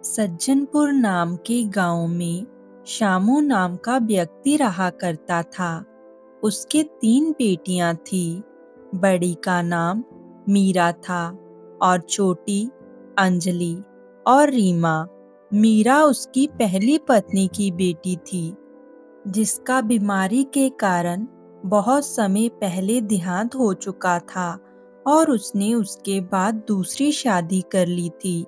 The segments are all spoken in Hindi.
सज्जनपुर नाम के गांव में शामू नाम का व्यक्ति रहा करता था। उसके 3 बेटियां थी। बड़ी का नाम मीरा था और छोटी अंजलि और रीमा। मीरा उसकी पहली पत्नी की बेटी थी, जिसका बीमारी के कारण बहुत समय पहले देहांत हो चुका था और उसने उसके बाद दूसरी शादी कर ली थी।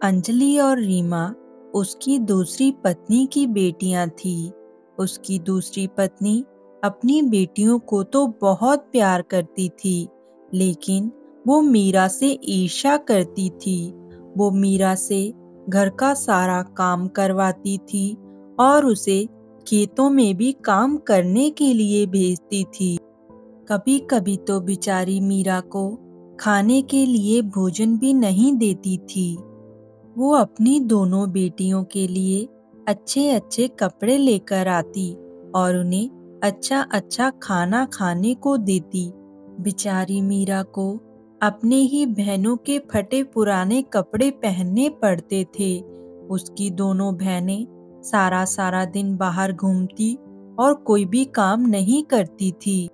अंजलि और रीमा उसकी दूसरी पत्नी की बेटियां थी। उसकी दूसरी पत्नी अपनी बेटियों को तो बहुत प्यार करती थी, लेकिन वो मीरा से ईर्ष्या करती थी। वो मीरा से घर का सारा काम करवाती थी और उसे खेतों में भी काम करने के लिए भेजती थी। कभी कभी तो बेचारी मीरा को खाने के लिए भोजन भी नहीं देती थी। वो अपनी दोनों बेटियों के लिए अच्छे अच्छे कपड़े लेकर आती और उन्हें अच्छा अच्छा खाना खाने को देती। बेचारी मीरा को अपने ही बहनों के फटे पुराने कपड़े पहनने पड़ते थे। उसकी दोनों बहनें सारा सारा दिन बाहर घूमती और कोई भी काम नहीं करती थी।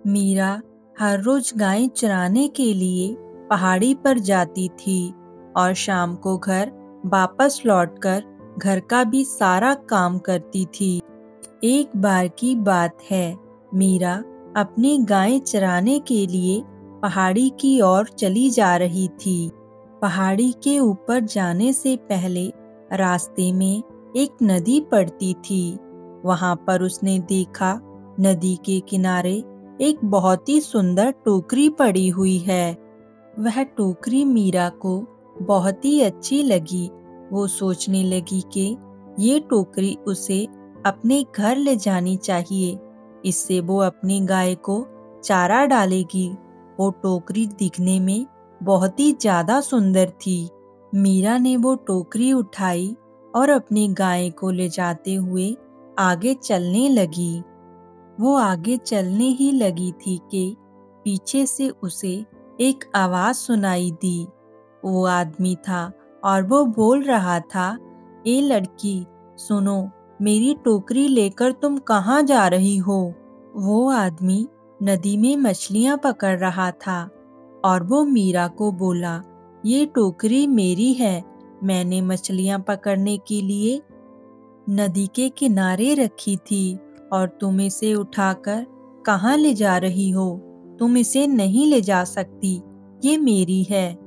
मीरा हर रोज गायें चराने के लिए पहाड़ी पर जाती थी और शाम को घर वापस लौटकर घर का भी सारा काम करती थी। एक बार की बात है, मीरा अपनी गायें चराने के लिए पहाड़ी की ओर चली जा रही थी। पहाड़ी के ऊपर जाने से पहले रास्ते में एक नदी पड़ती थी। वहां पर उसने देखा, नदी के किनारे एक बहुत ही सुंदर टोकरी पड़ी हुई है। वह टोकरी मीरा को बहुत ही अच्छी लगी। वो सोचने लगी कि ये टोकरी उसे अपने घर ले जानी चाहिए। इससे वो अपनी गाय को चारा डालेगी। वो टोकरी दिखने में बहुत ही ज्यादा सुंदर थी। मीरा ने वो टोकरी उठाई और अपनी गाय को ले जाते हुए आगे चलने लगी। वो आगे चलने ही लगी थी कि पीछे से उसे एक आवाज सुनाई दी। वो आदमी था और वो बोल रहा था, ए लड़की, सुनो, मेरी टोकरी लेकर तुम कहाँ जा रही हो? वो आदमी नदी में मछलियां पकड़ रहा था और वो मीरा को बोला, ये टोकरी मेरी है। मैंने मछलियां पकड़ने के लिए नदी के किनारे रखी थी और तुम इसे उठाकर कहाँ ले जा रही हो? तुम इसे नहीं ले जा सकती, ये मेरी है।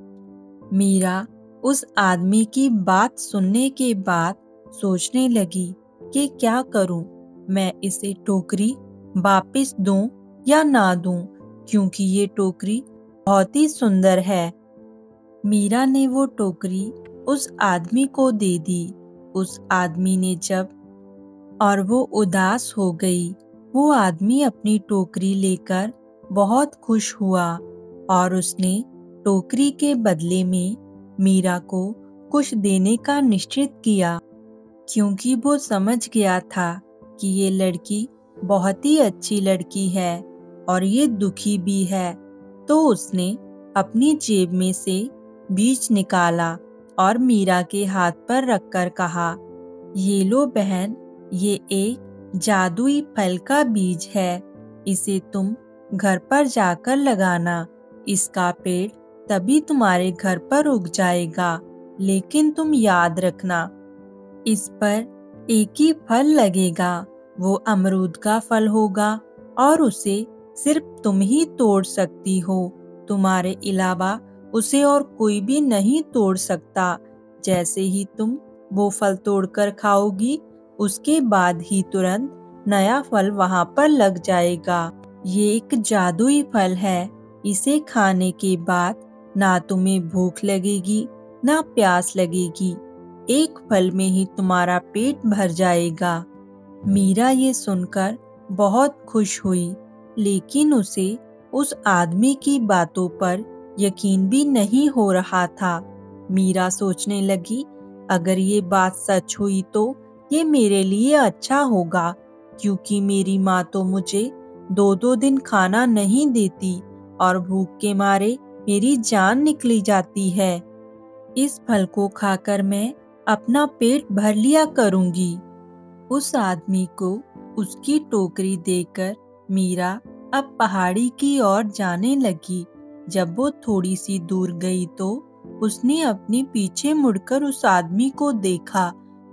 मीरा उस आदमी की बात सुनने के बाद सोचने लगी कि क्या करूं, मैं इसे टोकरी वापस दूं या ना दूं, क्योंकि ये टोकरी बहुत ही सुंदर है। मीरा ने वो टोकरी उस आदमी को दे दी। उस आदमी ने जब और वो उदास हो गई। वो आदमी अपनी टोकरी लेकर बहुत खुश हुआ और उसने टोकरी के बदले में मीरा को कुछ देने का निश्चित किया, क्योंकि वो समझ गया था कि ये लड़की बहुत ही अच्छी लड़की है और ये दुखी भी है। तो उसने अपनी जेब में से बीज निकाला और मीरा के हाथ पर रखकर कहा, ये लो बहन, ये एक जादुई फल का बीज है। इसे तुम घर पर जाकर लगाना। इसका पेड़ तभी तुम्हारे घर पर उग जाएगा, लेकिन तुम याद रखना, इस पर एक ही फल लगेगा। वो अमरूद का फल होगा और उसे सिर्फ तुम ही तोड़ सकती हो। तुम्हारे अलावा उसे और कोई भी नहीं तोड़ सकता। जैसे ही तुम वो फल तोड़कर खाओगी, उसके बाद ही तुरंत नया फल वहां पर लग जाएगा। ये एक जादुई फल है। इसे खाने के बाद ना तुम्हें भूख लगेगी ना प्यास लगेगी। एक फल में ही तुम्हारा पेट भर जाएगा। मीरा ये सुनकर बहुत खुश हुई, लेकिन उसे उस आदमी की बातों पर यकीन भी नहीं हो रहा था। मीरा सोचने लगी, अगर ये बात सच हुई तो ये मेरे लिए अच्छा होगा, क्योंकि मेरी माँ तो मुझे 2-2 दिन खाना नहीं देती और भूख के मारे मेरी जान निकली जाती है। इस फल को खाकर मैं अपना पेट भर लिया करूंगी। उस आदमी को उसकी टोकरी देकर मीरा अब पहाड़ी की ओर जाने लगी। जब वो थोड़ी सी दूर गई तो उसने अपने पीछे मुड़कर उस आदमी को देखा,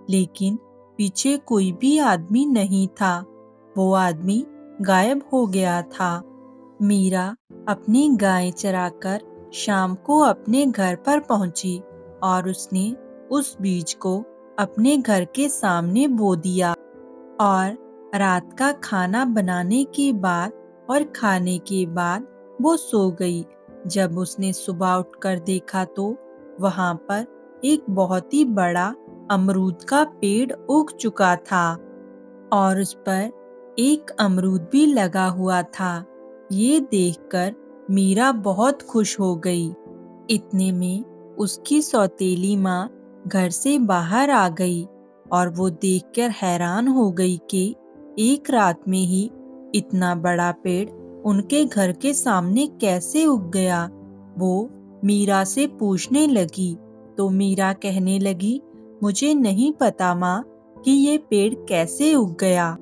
लेकिन पीछे कोई भी आदमी नहीं था। वो आदमी गायब हो गया था। मीरा अपनी गाय चराकर शाम को अपने घर पर पहुंची और उसने उस बीज को अपने घर के सामने बो दिया और रात का खाना बनाने के बाद और खाने के बाद वो सो गई। जब उसने सुबह उठकर देखा तो वहां पर एक बहुत ही बड़ा अमरूद का पेड़ उग चुका था और उस पर एक अमरूद भी लगा हुआ था। ये देखकर मीरा बहुत खुश हो गई। इतने में उसकी सौतेली माँ घर से बाहर आ गई और वो देखकर हैरान हो गई कि एक रात में ही इतना बड़ा पेड़ उनके घर के सामने कैसे उग गया। वो मीरा से पूछने लगी तो मीरा कहने लगी, मुझे नहीं पता माँ कि ये पेड़ कैसे उग गया।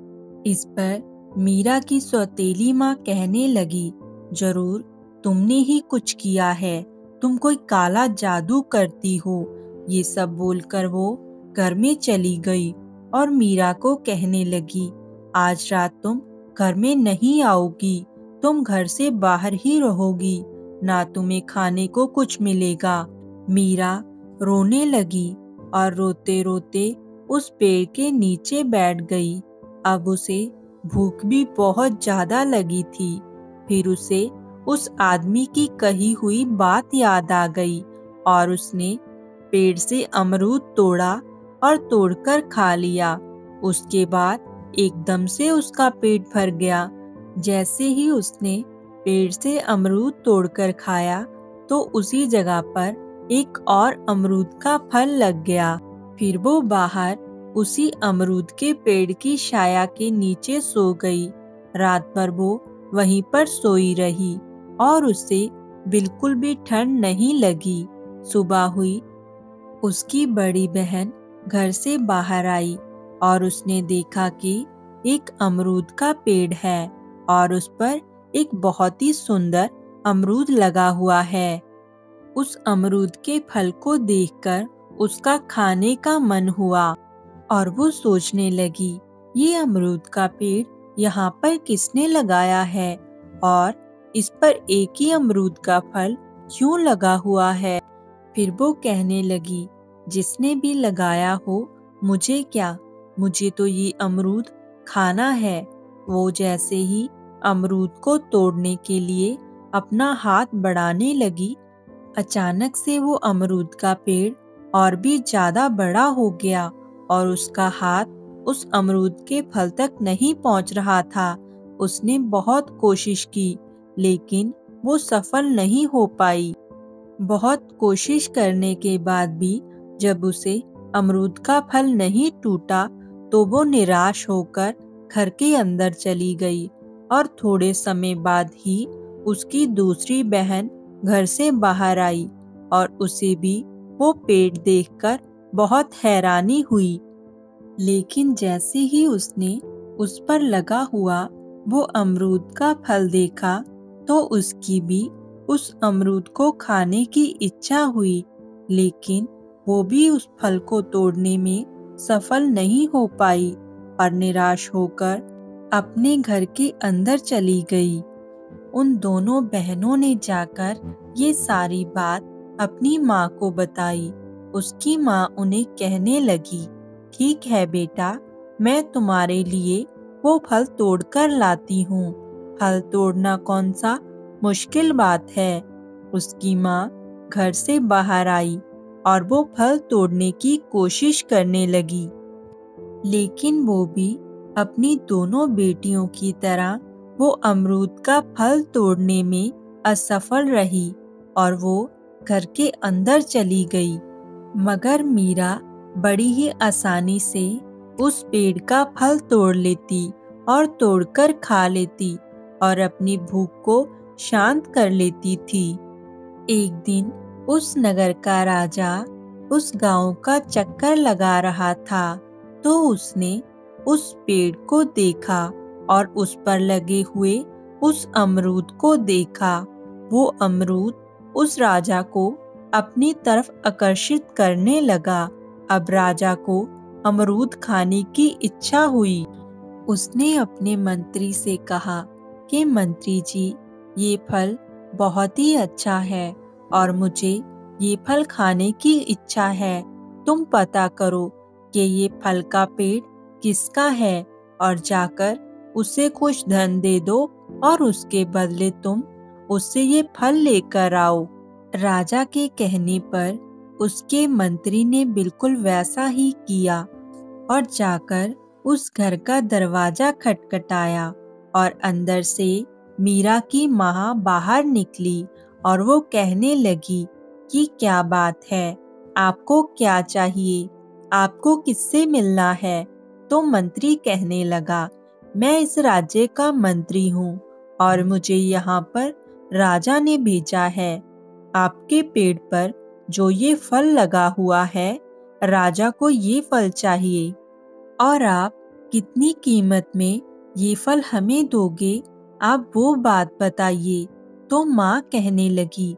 इस पर मीरा की सौतेली माँ कहने लगी, जरूर तुमने ही कुछ किया है, तुम कोई काला जादू करती हो। ये सब बोलकर वो घर में चली गई और मीरा को कहने लगी, आज रात तुम घर में नहीं आओगी, तुम घर से बाहर ही रहोगी, ना तुम्हें खाने को कुछ मिलेगा। मीरा रोने लगी और रोते रोते उस पेड़ के नीचे बैठ गई। अब उसे भूख भी बहुत ज्यादा लगी थी। फिर उसे उस आदमी की कही हुई बात याद आ गई और उसने पेड़ से अमरूद तोड़ा और तोड़कर खा लिया। उसके बाद एकदम से उसका पेट भर गया। जैसे ही उसने पेड़ से अमरूद तोड़कर खाया तो उसी जगह पर एक और अमरूद का फल लग गया। फिर वो बाहर उसी अमरूद के पेड़ की छाया के नीचे सो गई। रात भर वो वहीं पर सोई रही और उसे बिल्कुल भी ठंड नहीं लगी। सुबह हुई, उसकी बड़ी बहन घर से बाहर आई और उसने देखा कि एक अमरूद का पेड़ है और उस पर एक बहुत ही सुंदर अमरूद लगा हुआ है। उस अमरूद के फल को देखकर उसका खाने का मन हुआ और वो सोचने लगी, ये अमरूद का पेड़ यहाँ पर किसने लगाया है और इस पर एक ही अमरूद का फल क्यों लगा हुआ है। फिर वो कहने लगी, जिसने भी लगाया हो मुझे क्या, मुझे तो ये अमरूद खाना है। वो जैसे ही अमरूद को तोड़ने के लिए अपना हाथ बढ़ाने लगी, अचानक से वो अमरूद का पेड़ और भी ज्यादा बड़ा हो गया और उसका हाथ उस अमरूद के फल तक नहीं पहुंच रहा था। उसने बहुत कोशिश की लेकिन वो सफल नहीं हो पाई। बहुत कोशिश करने के बाद भी जब उसे अमरूद का फल नहीं टूटा तो वो निराश होकर घर के अंदर चली गई और थोड़े समय बाद ही उसकी दूसरी बहन घर से बाहर आई और उसे भी वो पेड़ देखकर बहुत हैरानी हुई। लेकिन जैसे ही उसने उस पर लगा हुआ वो अमरूद का फल देखा तो उसकी भी उस अमरूद को खाने की इच्छा हुई, लेकिन वो भी उस फल को तोड़ने में सफल नहीं हो पाई और निराश होकर अपने घर के अंदर चली गई। उन दोनों बहनों ने जाकर ये सारी बात अपनी माँ को बताई। उसकी माँ उन्हें कहने लगी, ठीक है बेटा, मैं तुम्हारे लिए वो फल तोड़कर लाती हूँ। फल तोड़ना कौन सा मुश्किल बात है। उसकी माँ घर से बाहर आई और वो फल तोड़ने की कोशिश करने लगी, लेकिन वो भी अपनी दोनों बेटियों की तरह वो अमरूद का फल तोड़ने में असफल रही और वो घर के अंदर चली गई। मगर मीरा बड़ी ही आसानी से उस पेड़ का फल तोड़ लेती और तोड़कर खा लेती और अपनी भूख को शांत कर लेती थी। एक दिन उस नगर का राजा उस गांव का चक्कर लगा रहा था तो उसने उस पेड़ को देखा और उस पर लगे हुए उस अमरूद को देखा। वो अमरूद उस राजा को अपनी तरफ आकर्षित करने लगा। अब राजा को अमरूद खाने की इच्छा हुई। उसने अपने मंत्री से कहा कि मंत्री जी, ये फल बहुत ही अच्छा है और मुझे ये फल खाने की इच्छा है। तुम पता करो कि ये फल का पेड़ किसका है और जाकर उसे कुछ धन दे दो और उसके बदले तुम उससे ये फल लेकर आओ। राजा के कहने पर उसके मंत्री ने बिल्कुल वैसा ही किया और जाकर उस घर का दरवाजा खटखटाया और अंदर से मीरा की माँ बाहर निकली और वो कहने लगी कि क्या बात है, आपको क्या चाहिए, आपको किससे मिलना है। तो मंत्री कहने लगा, मैं इस राज्य का मंत्री हूँ और मुझे यहाँ पर राजा ने भेजा है। आपके पेड़ पर जो ये फल लगा हुआ है, राजा को ये फल चाहिए और आप कितनी कीमत में ये फल हमें दोगे, आप वो बात बताइए। तो माँ कहने लगी,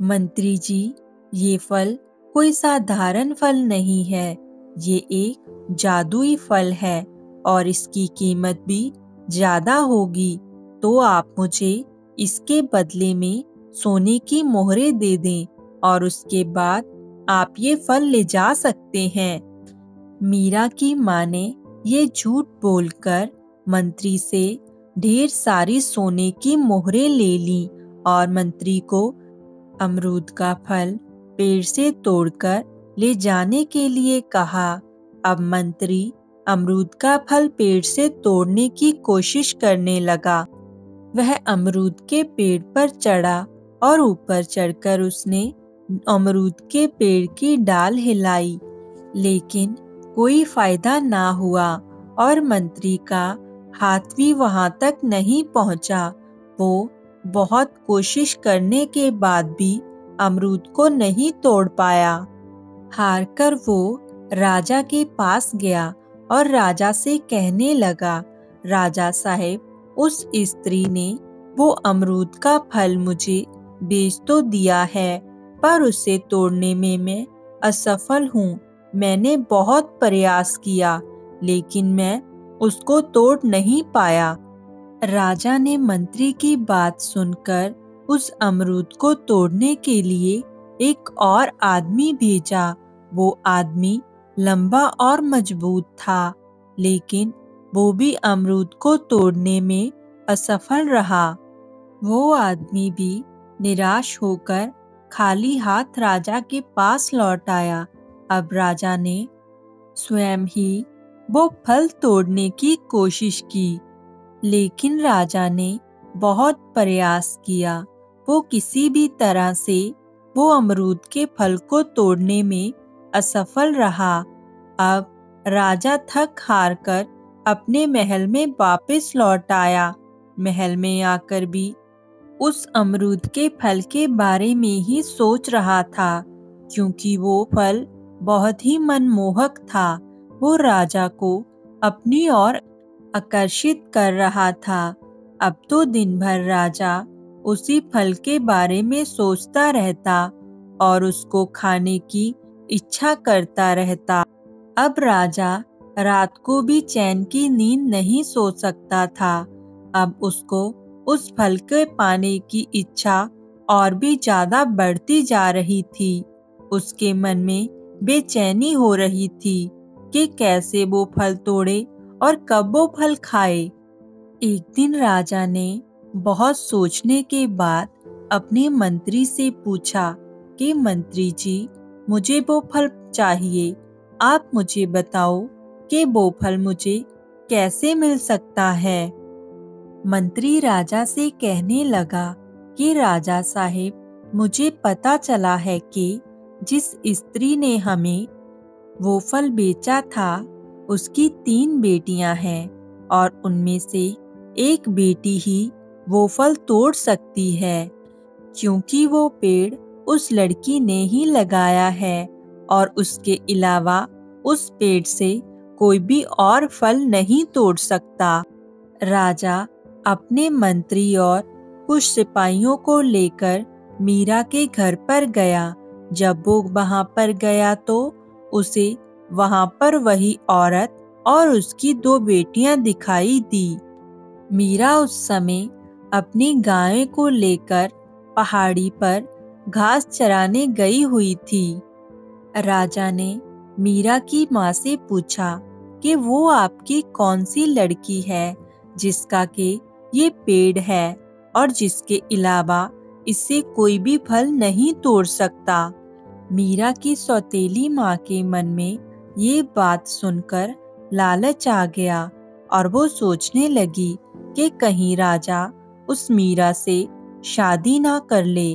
मंत्री जी, ये फल कोई साधारण फल नहीं है, ये एक जादुई फल है और इसकी कीमत भी ज्यादा होगी। तो आप मुझे इसके बदले में सोने की मोहरें दे दें और उसके बाद आप ये फल ले जा सकते हैं। मीरा की माँ ने ये झूठ बोलकर मंत्री से ढेर सारी सोने की मोहरें ले ली और मंत्री को अमरूद का फल पेड़ से तोड़कर ले जाने के लिए कहा। अब मंत्री अमरूद का फल पेड़ से तोड़ने की कोशिश करने लगा। वह अमरूद के पेड़ पर चढ़ा और ऊपर चढ़कर उसने अमरूद के पेड़ की डाल हिलाई, लेकिन कोई फायदा ना हुआ और मंत्री का हाथ भी वहां तक नहीं पहुंचा। वो बहुत कोशिश करने के बाद भी अमरूद को नहीं तोड़ पाया। हार कर वो राजा के पास गया और राजा से कहने लगा, राजा साहेब, उस स्त्री ने वो अमरूद का फल मुझे बेच तो दिया है, पर उसे तोड़ने में मैं असफल हूँ। मैंने बहुत प्रयास किया, लेकिन मैं उसको तोड़ नहीं पाया। राजा ने मंत्री की बात सुनकर उस अमरूद को तोड़ने के लिए एक और आदमी भेजा। वो आदमी लंबा और मजबूत था, लेकिन वो भी अमरूद को तोड़ने में असफल रहा। वो आदमी भी निराश होकर खाली हाथ राजा के पास लौट आया। अब राजा ने स्वयं ही वो फल तोड़ने की कोशिश की, लेकिन राजा ने बहुत प्रयास किया। वो किसी भी तरह से वो अमरूद के फल को तोड़ने में असफल रहा। अब राजा थक हार कर अपने महल में वापस लौट आया। महल में आकर भी उस अमरूद के फल के बारे में ही सोच रहा था, क्योंकि वो फल बहुत ही मनमोहक था। वो राजा को अपनी ओर आकर्षित कर रहा था। अब तो दिन भर राजा उसी फल के बारे में सोचता रहता और उसको खाने की इच्छा करता रहता। अब राजा रात को भी चैन की नींद नहीं सो सकता था। अब उसको उस फल के पाने की इच्छा और भी ज्यादा बढ़ती जा रही थी। उसके मन में बेचैनी हो रही थी कि कैसे वो फल तोड़े और कब वो फल खाए। एक दिन राजा ने बहुत सोचने के बाद अपने मंत्री से पूछा कि मंत्री जी, मुझे वो फल चाहिए। आप मुझे बताओ कि वो फल मुझे कैसे मिल सकता है। मंत्री राजा से कहने लगा कि राजा साहेब, मुझे पता चला है कि जिस स्त्री ने हमें वो फल बेचा था, उसकी 3 बेटियां हैं और उनमें से एक बेटी ही वो फल तोड़ सकती है, क्योंकि वो पेड़ उस लड़की ने ही लगाया है और उसके अलावा उस पेड़ से कोई भी और फल नहीं तोड़ सकता। राजा अपने मंत्री और कुछ सिपाहियों को लेकर मीरा के घर पर गया। जब वो वहां पर गया तो उसे वहां पर वही औरत और उसकी 2 बेटियां दिखाई दी। मीरा उस समय अपनी गाय को लेकर पहाड़ी पर घास चराने गई हुई थी। राजा ने मीरा की माँ से पूछा कि वो आपकी कौन सी लड़की है जिसका कि ये पेड़ है और जिसके अलावा इससे कोई भी फल नहीं तोड़ सकता। मीरा की सौतेली माँ के मन में ये बात सुनकर लालच आ गया और वो सोचने लगी कि कहीं राजा उस मीरा से शादी ना कर ले।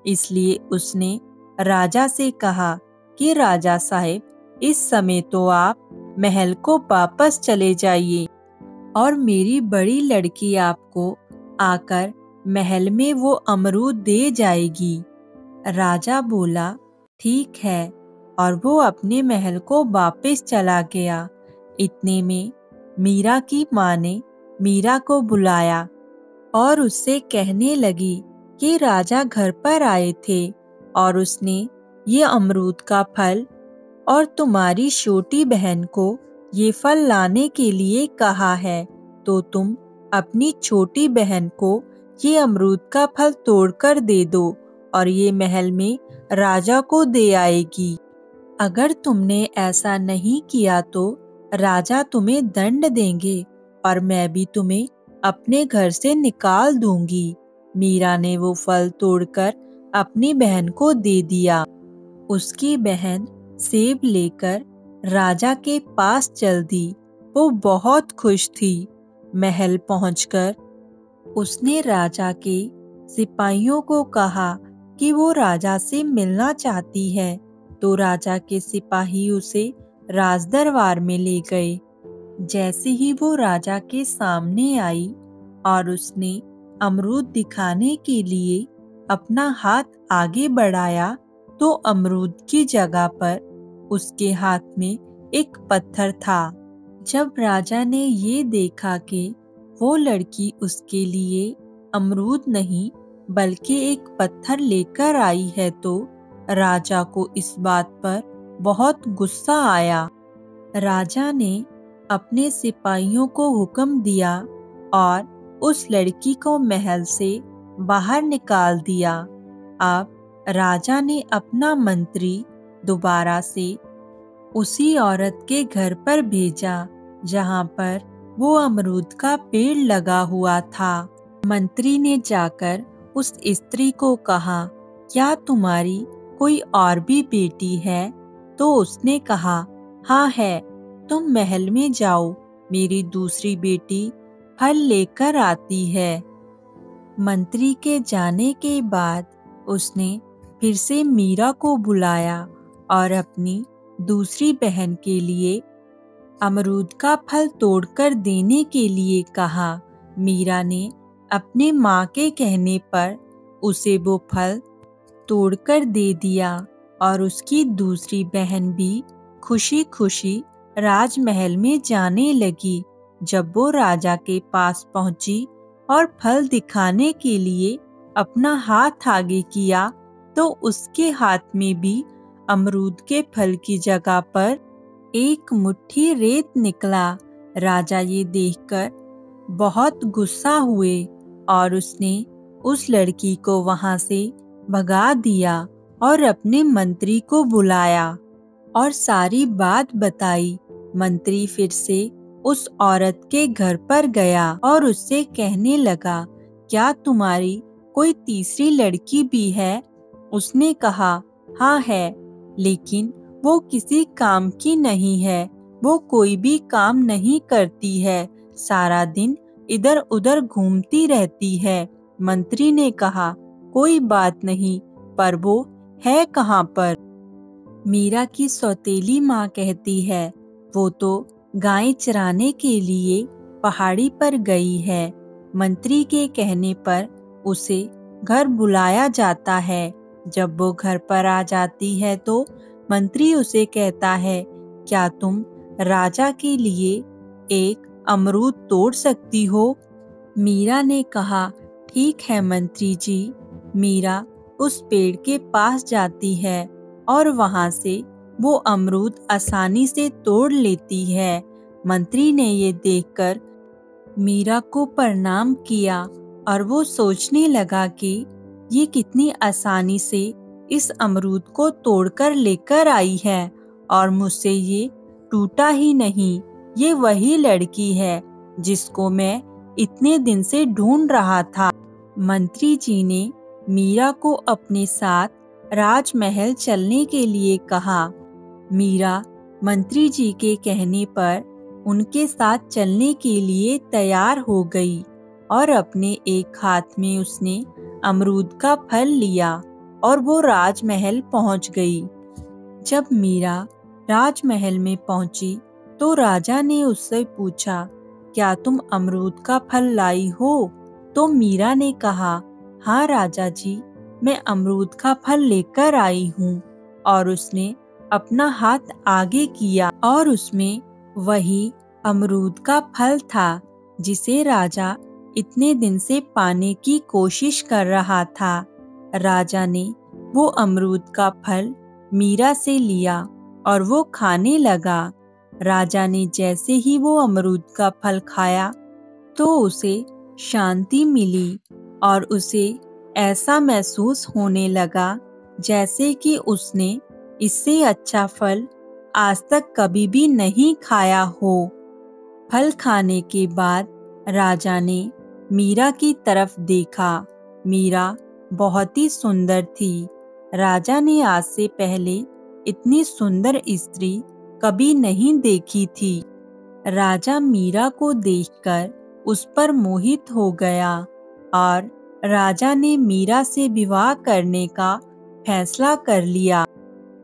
इसलिए उसने राजा से कहा कि राजा साहब, इस समय तो आप महल को वापस चले जाइए और मेरी बड़ी लड़की आपको आकर महल में वो अमरूद दे जाएगी। राजा बोला, ठीक है, और वो अपने महल को वापस चला गया। इतने में मीरा की माँ ने मीरा को बुलाया और उससे कहने लगी कि राजा घर पर आए थे और उसने ये अमरूद का फल और तुम्हारी छोटी बहन को ये फल लाने के लिए कहा है, तो तुम अपनी छोटी बहन को ये अमरूद का फल तोड़कर दे दो और ये महल में राजा को दे आएगी। अगर तुमने ऐसा नहीं किया तो राजा तुम्हें दंड देंगे और मैं भी तुम्हें अपने घर से निकाल दूंगी। मीरा ने वो फल तोड़कर अपनी बहन को दे दिया। उसकी बहन सेब लेकर राजा के पास चल दी। वो बहुत खुश थी। महल पहुंचकर उसने राजा के सिपाहियों को कहा कि वो राजा से मिलना चाहती है, तो राजा के सिपाही उसे राजदरबार में ले गए। जैसे ही वो राजा के सामने आई और उसने अमरूद दिखाने के लिए अपना हाथ आगे बढ़ाया, तो अमरूद की जगह पर उसके हाथ में एक पत्थर था। जब राजा ने ये देखा कि वो लड़की उसके लिए अमरूद नहीं बल्कि एक पत्थर लेकर आई है, तो राजा को इस बात पर बहुत गुस्सा आया। राजा ने अपने सिपाहियों को हुक्म दिया और उस लड़की को महल से बाहर निकाल दिया। अब राजा ने अपना मंत्री दोबारा से उसी औरत के घर पर भेजा जहां पर वो अमरूद का पेड़ लगा हुआ था। मंत्री ने जाकर उस स्त्री को कहा, क्या तुम्हारी कोई और भी बेटी है? तो उसने कहा, हाँ है। तुम महल में जाओ, मेरी दूसरी बेटी फल लेकर आती है। मंत्री के जाने के बाद उसने फिर से मीरा को बुलाया और अपनी दूसरी बहन के लिए अमरूद का फल तोड़कर देने के लिए कहा। मीरा ने अपने माँ के कहने पर उसे वो फल तोड़कर दे दिया और उसकी दूसरी बहन भी खुशी खुशी राजमहल में जाने लगी। जब वो राजा के पास पहुंची और फल दिखाने के लिए अपना हाथ आगे किया, तो उसके हाथ में भी अमरूद के फल की जगह पर एक मुट्ठी रेत निकला। राजा ये देखकर बहुत गुस्सा हुए और उसने उस लड़की को वहां से भगा दिया और अपने मंत्री को बुलाया और सारी बात बताई। मंत्री फिर से उस औरत के घर पर गया और उससे कहने लगा, क्या तुम्हारी कोई तीसरी लड़की भी है? उसने कहा, हाँ है, लेकिन वो किसी काम की नहीं है। वो कोई भी काम नहीं करती है, सारा दिन इधर उधर घूमती रहती है। मंत्री ने कहा, कोई बात नहीं, पर वो है कहाँ पर? मीरा की सौतेली माँ कहती है, वो तो गाय चराने के लिए पहाड़ी पर गई है। मंत्री के कहने पर उसे घर बुलाया जाता है। जब वो घर पर आ जाती है तो मंत्री उसे कहता है, क्या तुम राजा के लिए एक अमरूद तोड़ सकती हो? मीरा ने कहा, ठीक है मंत्री जी। मीरा उस पेड़ के पास जाती है और वहां से वो अमरूद आसानी से तोड़ लेती है। मंत्री ने ये देखकर मीरा को प्रणाम किया और वो सोचने लगा कि ये कितनी आसानी से इस अमरूद को तोड़कर लेकर आई है और मुझसे ये टूटा ही नहीं। ये वही लड़की है जिसको मैं इतने दिन से ढूंढ रहा था। मंत्री जी ने मीरा को अपने साथ राजमहल चलने के लिए कहा। मीरा मंत्री जी के कहने पर उनके साथ चलने के लिए तैयार हो गई और अपने एक हाथ में उसने अमरूद का फल लिया और वो राजमहल पहुंच गई। जब मीरा राजमहल में पहुंची तो राजा ने उससे पूछा, क्या तुम अमरूद का फल लाई हो? तो मीरा ने कहा, हाँ राजा जी, मैं अमरूद का फल लेकर आई हूँ। और उसने अपना हाथ आगे किया और उसमें वही अमरूद का फल था जिसे राजा इतने दिन से पाने की कोशिश कर रहा था। राजा ने वो अमरूद का फल मीरा से लिया और वो खाने लगा। राजा ने जैसे ही वो अमरूद का फल खाया तो उसे शांति मिली और उसे ऐसा महसूस होने लगा जैसे कि उसने इससे अच्छा फल आज तक कभी भी नहीं खाया हो। फल खाने के बाद राजा ने मीरा की तरफ देखा। मीरा बहुत ही सुंदर थी। राजा ने आज से पहले इतनी सुंदर स्त्री कभी नहीं देखी थी। राजा मीरा को देखकर उस पर मोहित हो गया और राजा ने मीरा से विवाह करने का फैसला कर लिया।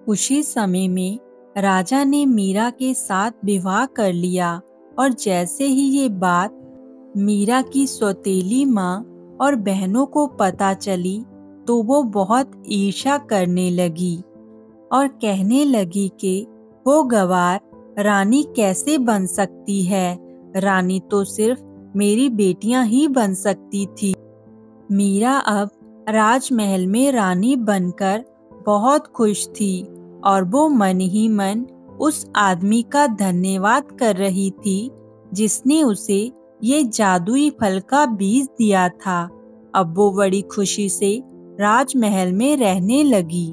कुछ ही समय में राजा ने मीरा के साथ विवाह कर लिया और जैसे ही ये बात मीरा की सौतेली माँ और बहनों को पता चली तो वो बहुत ईर्ष्या करने लगी और कहने लगी कि वो गवार रानी कैसे बन सकती है। रानी तो सिर्फ मेरी बेटियां ही बन सकती थी। मीरा अब राजमहल में रानी बनकर बहुत खुश थी और वो मन ही मन उस आदमी का धन्यवाद कर रही थी जिसने उसे ये जादुई फल का बीज दिया था। अब वो बड़ी खुशी से राजमहल में रहने लगी।